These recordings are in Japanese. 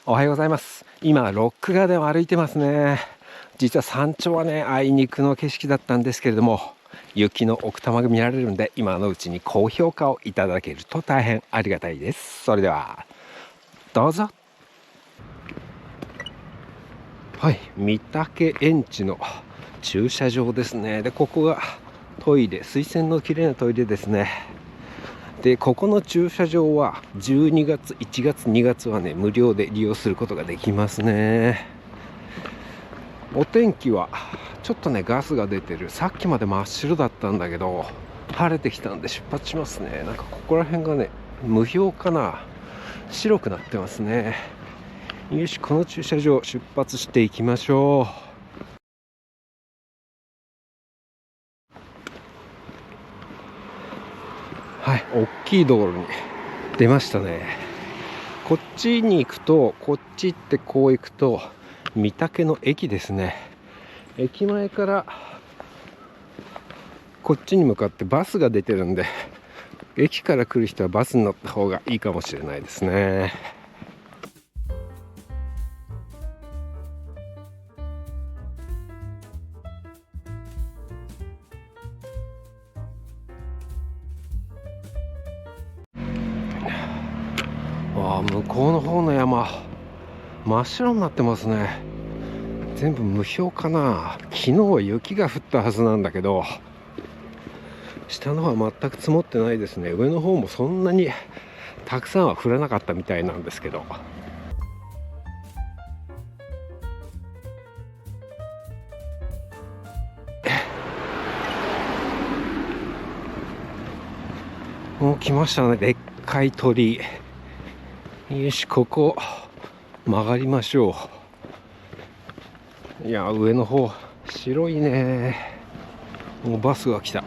おはようございます。今ロックガーデンを歩いてますね。実は山頂はね、あいにくの景色だったんですけれども、雪の奥多摩が見られるんで、今のうちに高評価をいただけると大変ありがたいです。それではどうぞ。はい、御嶽園地の駐車場ですね。で、ここがトイレ、水洗のきれいなトイレですね。で、ここの駐車場は12月、1月、2月はね、無料で利用することができますね。お天気はちょっとね、ガスが出てる。さっきまで真っ白だったんだけど、晴れてきたんで出発しますね。なんかここら辺がね、無表かな、白くなってますね。よし、この駐車場出発していきましょう。はい、大きい道路に出ましたね。こっちに行くと、こっち行ってこう行くと御嶽の駅ですね。駅前からこっちに向かってバスが出てるんで、駅から来る人はバスに乗った方がいいかもしれないですね。向こうの方の山真っ白になってますね。全部無氷かな。昨日は雪が降ったはずなんだけど、下の方は全く積もってないですね。上の方もそんなにたくさんは降らなかったみたいなんですけど、もう来ましたね、でっかい鳥居。よし、ここ曲がりましょう。いや、上の方白いね。もうバスが来た。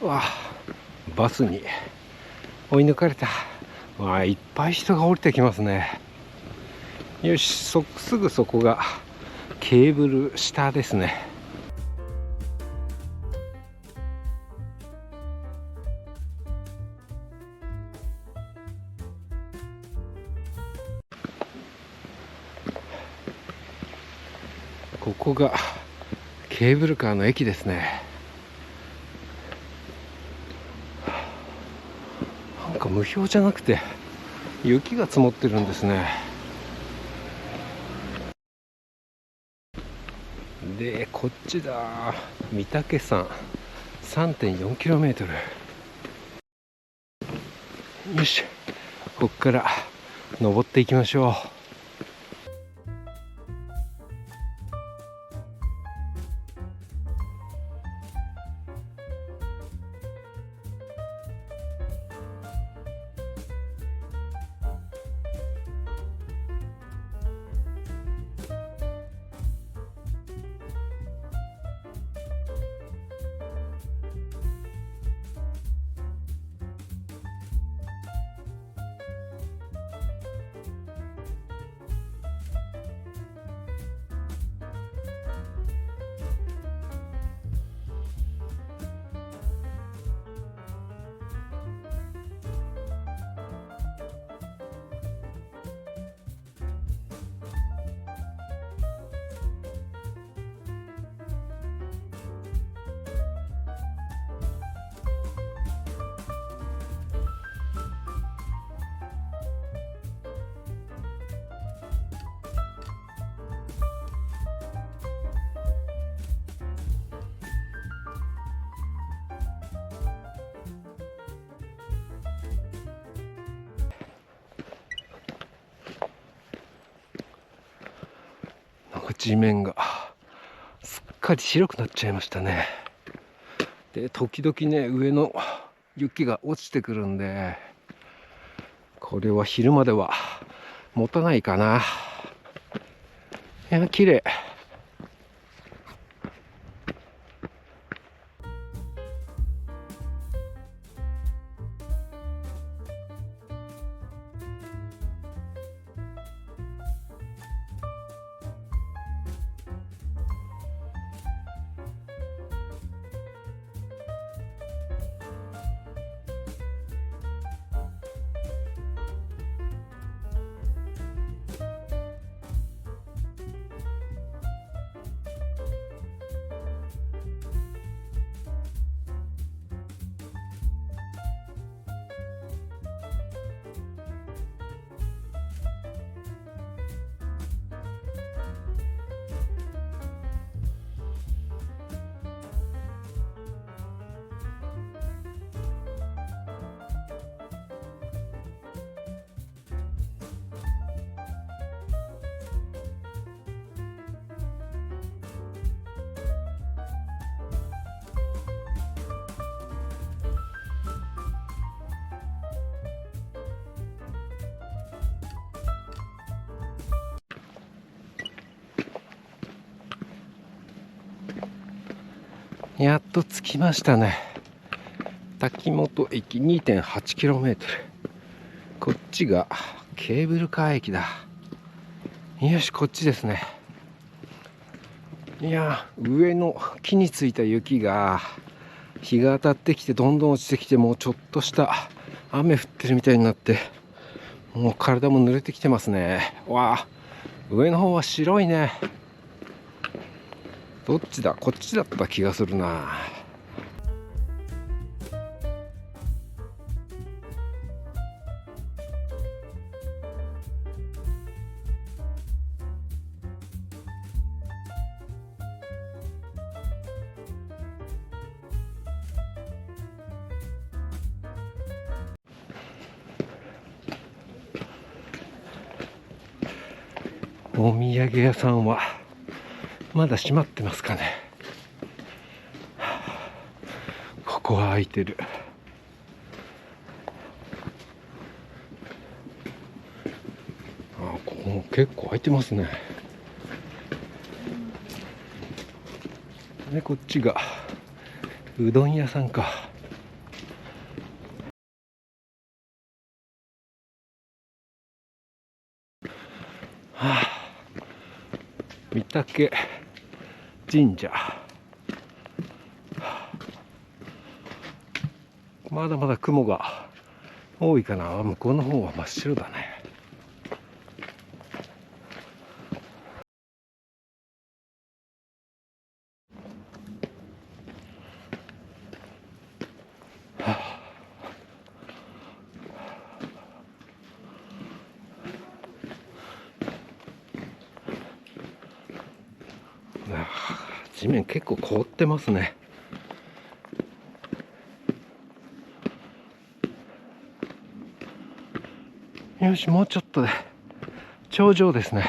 わあ、バスに追い抜かれた。わあ、いっぱい人が降りてきますね。よし、すぐそこがケーブル下ですね。ここがケーブルカーの駅ですね。なんか無表じゃなくて雪が積もってるんですね。で、こっちだ、御嶽山 3.4km。 よし、ここから登っていきましょう。地面がすっかり白くなっちゃいましたね。で時々ね上の雪が落ちてくるんで、これは昼までは持たないかな。いや綺麗。やっと着きましたね。滝本駅 2.8km。 こっちがケーブルカー駅だ。よし、こっちですね。いや上の木についた雪が日が当たってきてどんどん落ちてきて、もうちょっとした雨降ってるみたいになって、もう体も濡れてきてますね。わあ、上の方は白いね。どっちだ、こっちだった気がするな。お土産屋さんはまだ閉まってますかね。ここは開いてる。ここも結構開いてますね。でこっちがうどん屋さんか。御嶽神社。まだまだ雲が多いかな。向こうの方は真っ白だね。地面結構凍ってますね。よし、もうちょっとで頂上ですね。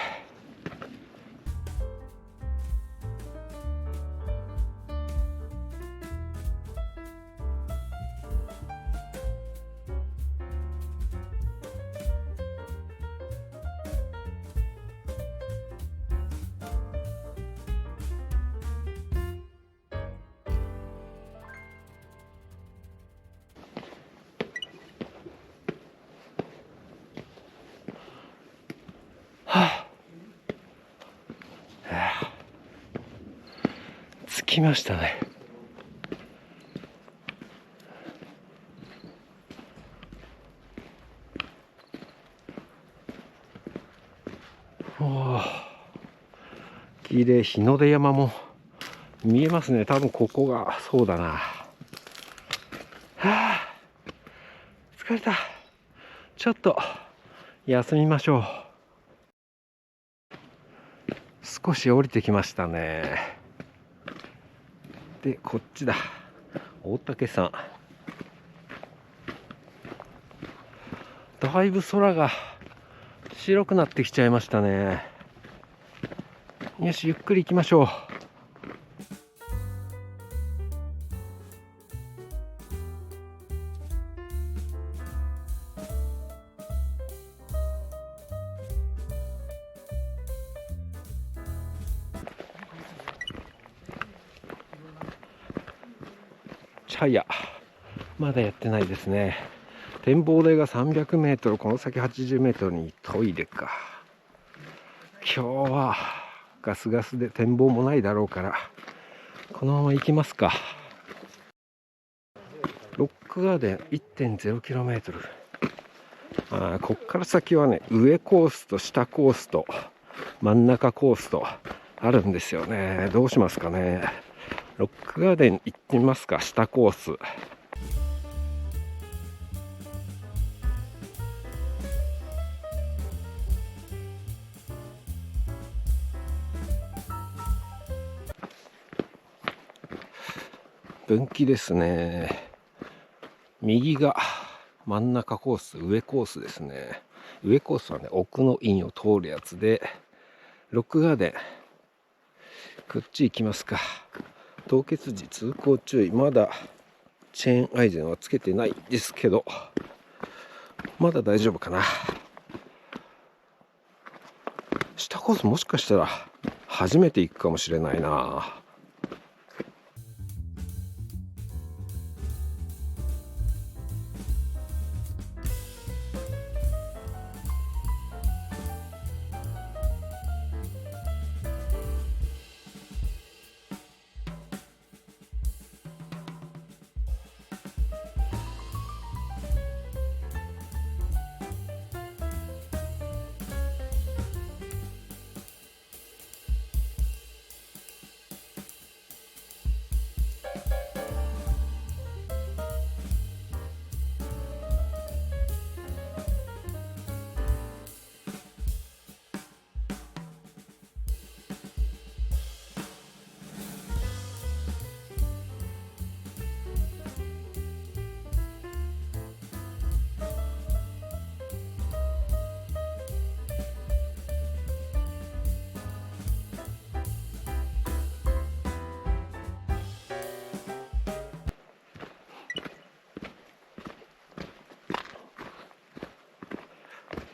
着きましたね。おー、綺麗。日の出山も見えますね。多分ここがそうだな。はあ、疲れた。ちょっと休みましょう。少し降りてきましたね。でこっちだ、大竹さん。だいぶ空が白くなってきちゃいましたね。よし、ゆっくり行きましょう。茶屋まだやってないですね。展望台が300メートル、この先80メートルにトイレか。今日はガスガスで展望もないだろうから、このまま行きますか。ロックガーデン 1.0km。こっから先はね、上コースと下コースと真ん中コースとあるんですよね。どうしますかね。ロックガーデン行ってみますか。下コース。分岐ですね。右が真ん中コース、上コースですね。上コースはね、奥の院を通るやつで、ロックガーデンこっち行きますか。凍結時通行注意。まだチェーンアイゼンはつけてないですけど、まだ大丈夫かな。下コースもしかしたら初めて行くかもしれないな。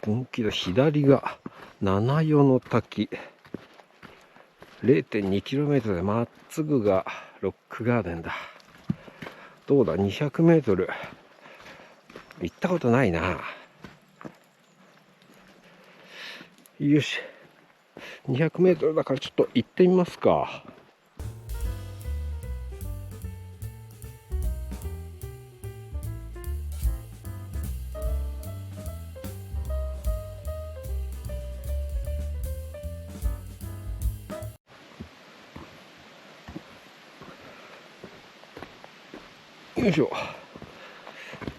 分岐の左が七夜の滝 0.2km でまっすぐがロックガーデンだ。どうだ 200m 行ったことないな。よし 200m だからちょっと行ってみますか。よいしょ。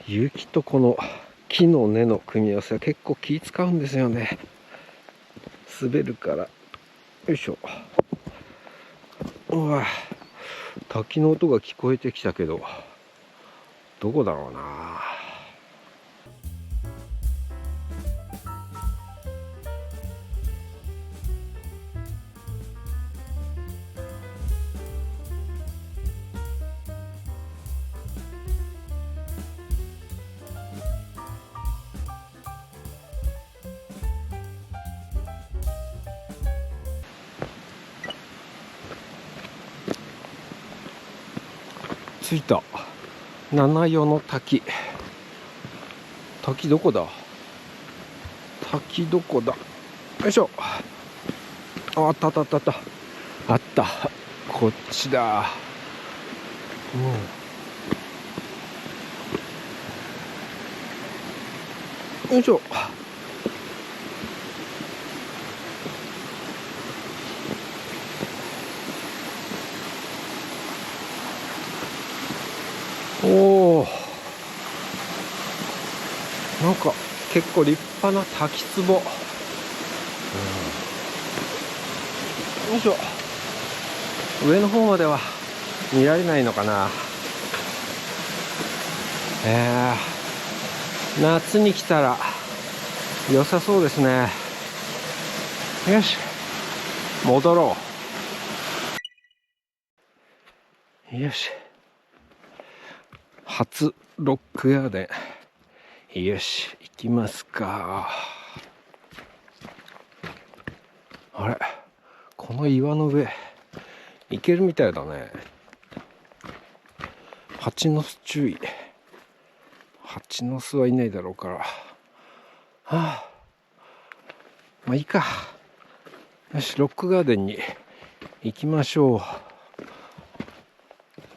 雪とこの木の根の組み合わせは結構気使うんですよね。滑るから。よいしょ。うわ、滝の音が聞こえてきたけど、どこだろうな。着いた。七夜の滝。滝どこだ。滝どこだ。よいしょ。あったあったあったあった。あった。こっちだ。よいしょ。おお、なんか結構立派な滝壺。よいしょ。上の方までは見られないのかな。夏に来たら良さそうですね。よし、戻ろう。よし、初ロックガーデン、よし行きますか。あれ、この岩の上行けるみたいだね。蜂の巣注意。蜂の巣はいないだろうから、まあいいか。よし、ロックガーデンに行きましょう。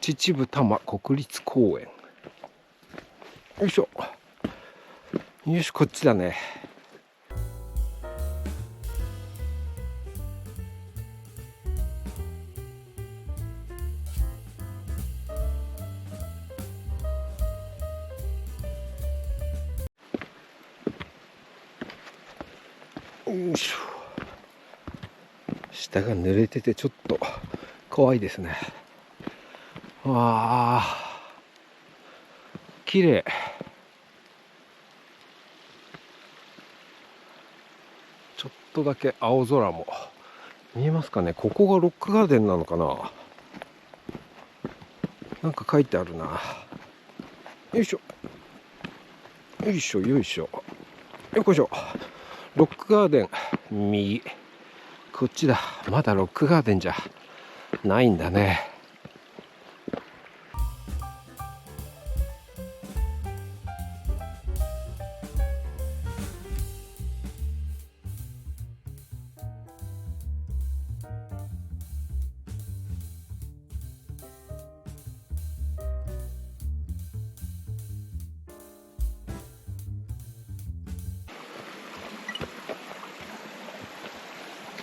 秩父多摩国立公園。よいしょ。よし、こっちだね。よいしょ。下が濡れててちょっと怖いですね。わあ、綺麗。ちょっとだけ青空も見えますかね。ここがロックガーデンなのかな。なんか書いてあるな。よいしょよいしょよいしょよいしょ。ロックガーデン右、こっちだ。まだロックガーデンじゃないんだね。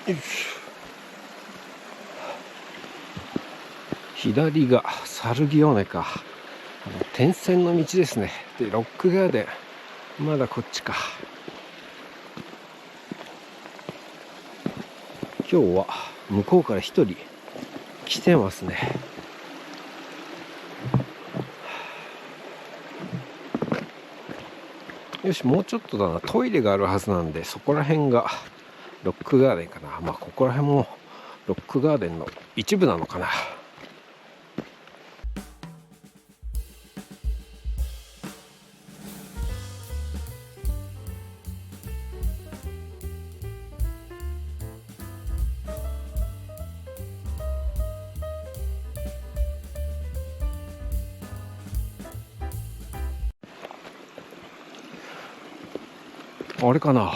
よし、左がサルギオネか。点線の道ですね。でロックガーデンまだこっちか。今日は向こうから一人来てますね。よし、もうちょっとだな。トイレがあるはずなんで、そこら辺がロックガーデンかな。まあここら辺もロックガーデンの一部なのかな。あれかな、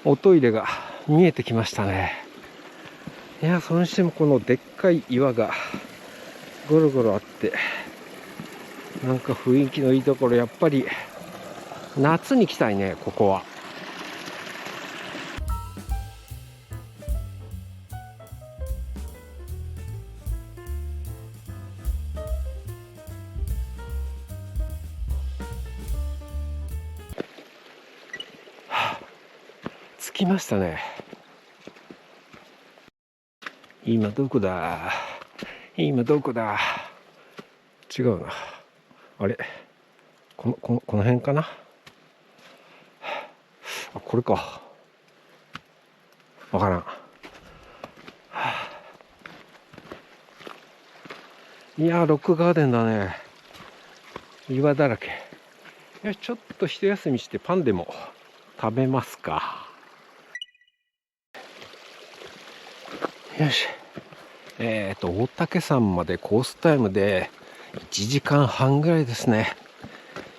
おトイレが見えてきましたね。いや、それにしてもこのでっかい岩がゴロゴロあって、なんか雰囲気のいいところ。やっぱり夏に来たいね、ここは。着きましたね。今どこだ、今どこだ。違うな。あれ、この辺かな。あ、これか。わからん。いやー、ロックガーデンだね。岩だらけ。よし、ちょっと一休みしてパンでも食べますか。よし。大岳山までコースタイムで1時間半ぐらいですね。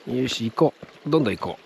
よし、行こう。どんどん行こう。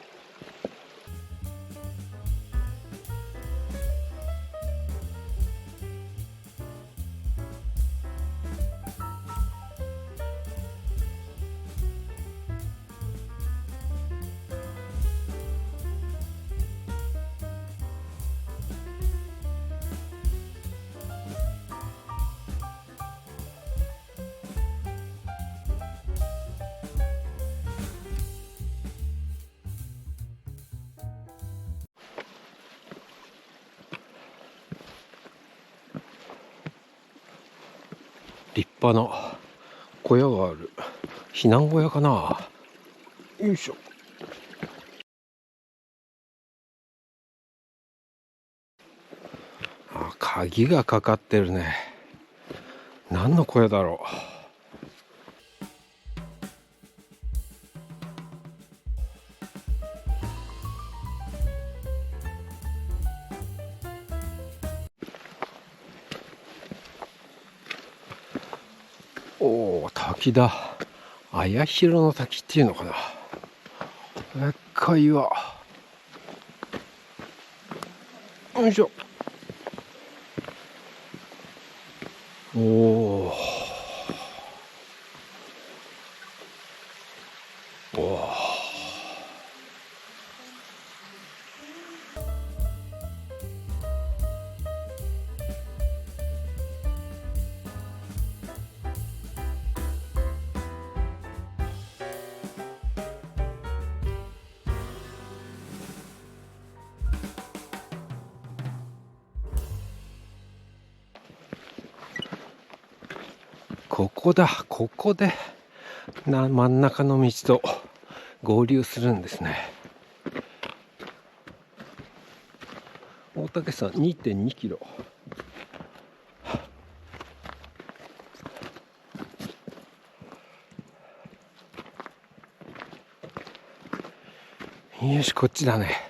立派な小屋がある。避難小屋かな。よいしょ。鍵がかかってるね。何の声だろう。おお、滝だ。綾広の滝っていうのかな。でっかい岩。よいしょ。おお。おお。ここだ。ここで真ん中の道と合流するんですね。大竹さん 2.2 キロ。よし、こっちだね。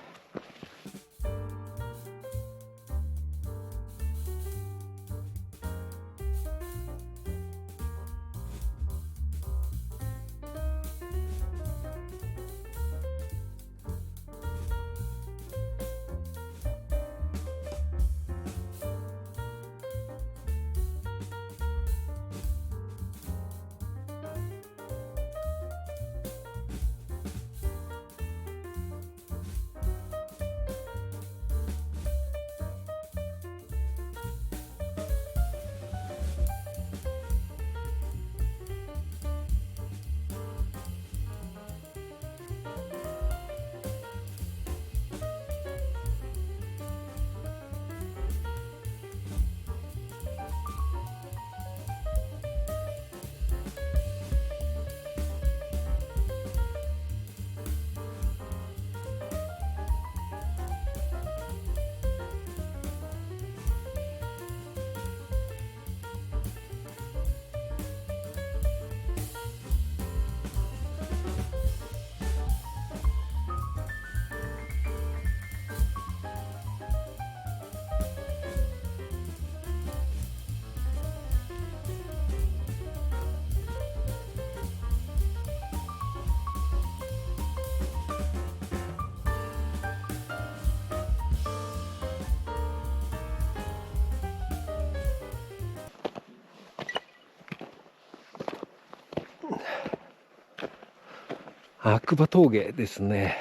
白馬峠ですね。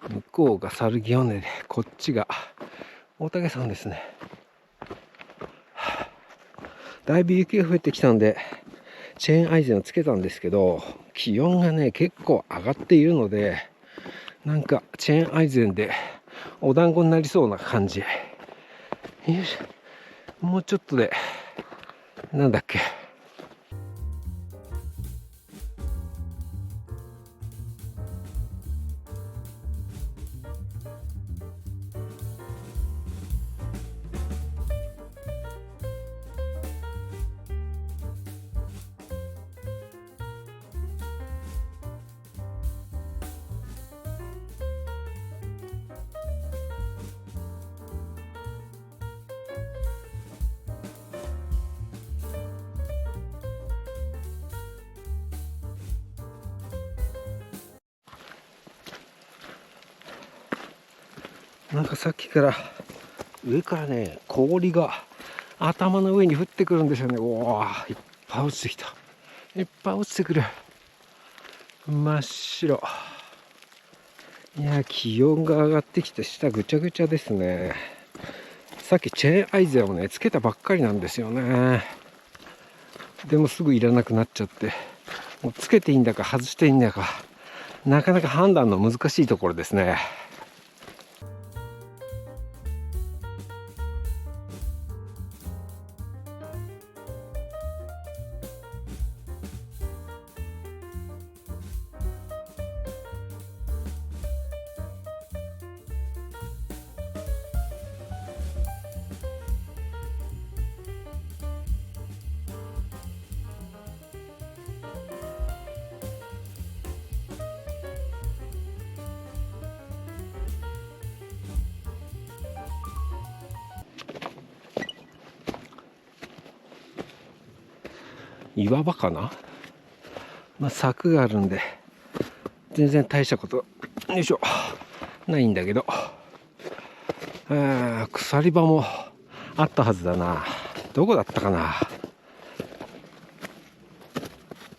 向こうが猿木尾根で、こっちが大竹山ですね。だいぶ雪が増えてきたんでチェーンアイゼンをつけたんですけど、気温がね結構上がっているので、なんかチェーンアイゼンでお団子になりそうな感じ。よいしょ、もうちょっとでなんだっけ、なんかさっきから上からね氷が頭の上に降ってくるんですよね。おお、いっぱい落ちてきた。いっぱい落ちてくる。真っ白。いや、気温が上がってきて下ぐちゃぐちゃですね。さっきチェーンアイゼンをねつけたばっかりなんですよね。でもすぐいらなくなっちゃって、もうつけていいんだか外していいんだかなかなか判断の難しいところですね。岩場かな。柵があるんで全然大したことよいしょないんだけど、鎖場もあったはずだな。どこだったかな。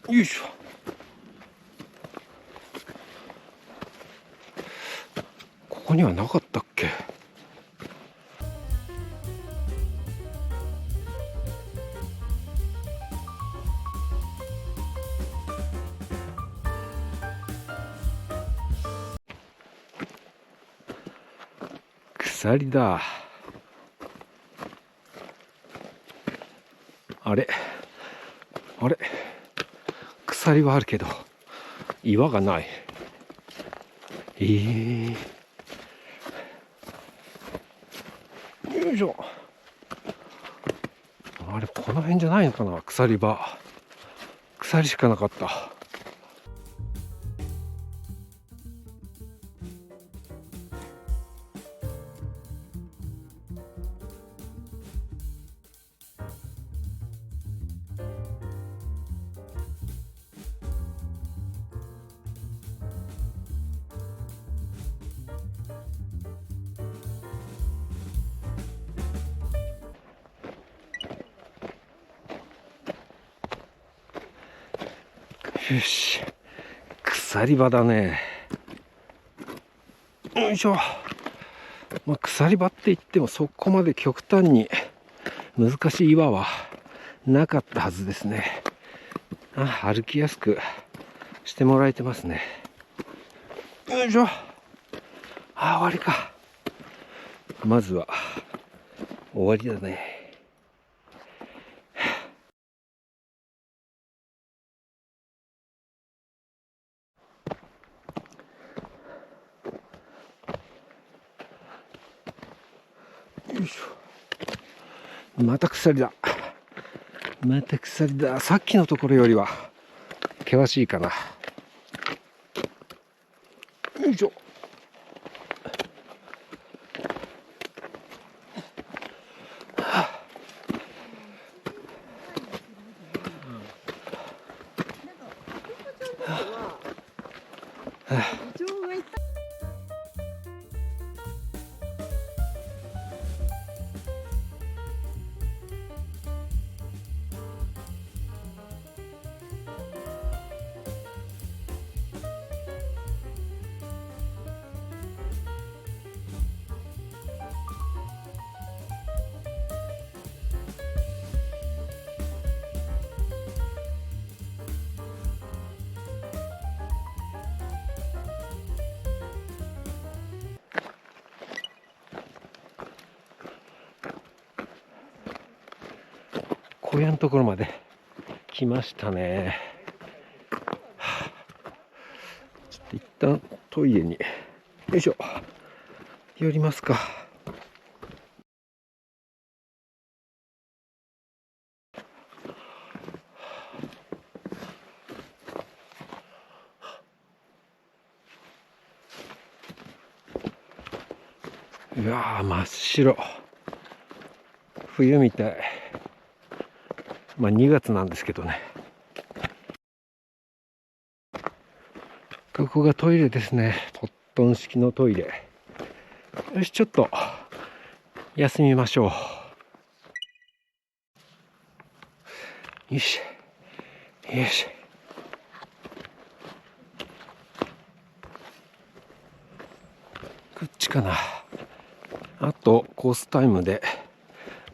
よいしょ。ここにはなかったっけ。鎖だ。あれ鎖はあるけど岩がない。よいしょ。あれこの辺じゃないのかな。鎖場、鎖しかなかった。よし、鎖場だね。よいしょ。鎖場って言ってもそこまで極端に難しい岩はなかったはずですね。歩きやすくしてもらえてますね。よいしょ。終わりか。まずは終わりだね。よいしょ。また鎖だ。さっきのところよりは険しいかな。よいしょ。小屋のところまで来ましたね。ちょっと一旦トイレによいしょ寄りますか。うわー、真っ白。冬みたい。2月なんですけどね。ここがトイレですね。ポットン式のトイレ。よし、ちょっと休みましょう。よしよし。こっちかな。あとコースタイムで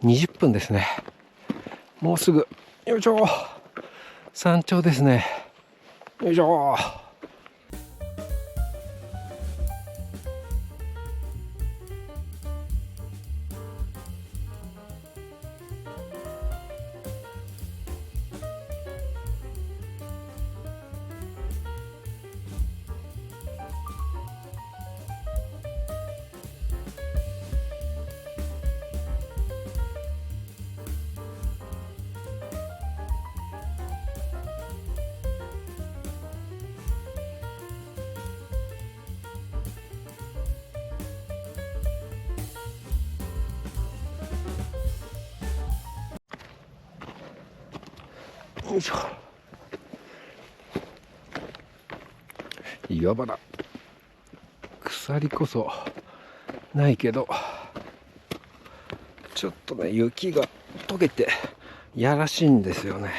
20分ですね。もうすぐ。よいしょ。山頂ですね。よいしょ。よいしょ。岩場だ。鎖こそないけど、ちょっとね雪が溶けてやらしいんですよね。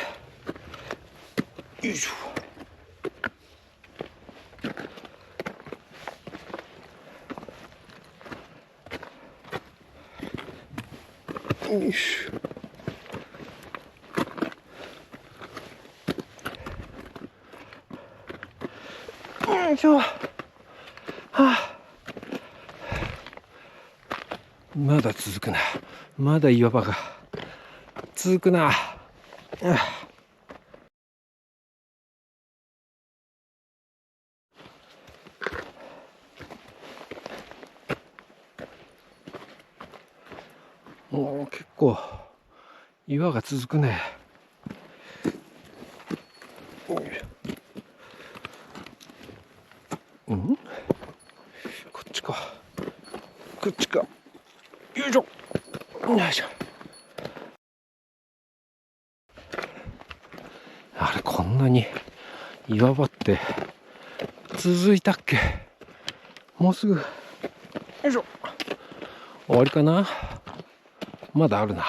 よいしょ。よいしょ。よいしょ。はあ、まだ続くな。まだ岩場が続くな。もう結構岩が続くね。うん？こっちか。こっちか。よいしょ。よいしょ。あれ、こんなに岩場って続いたっけ？もうすぐ。よいしょ。終わりかな？まだあるな。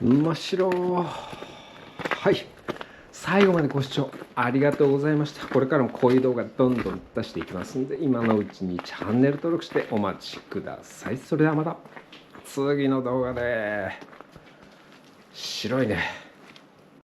真っ白。はい、最後までご視聴ありがとうございました。これからもこういう動画どんどん出していきますので、今のうちにチャンネル登録してお待ちください。それではまた次の動画で。白いね。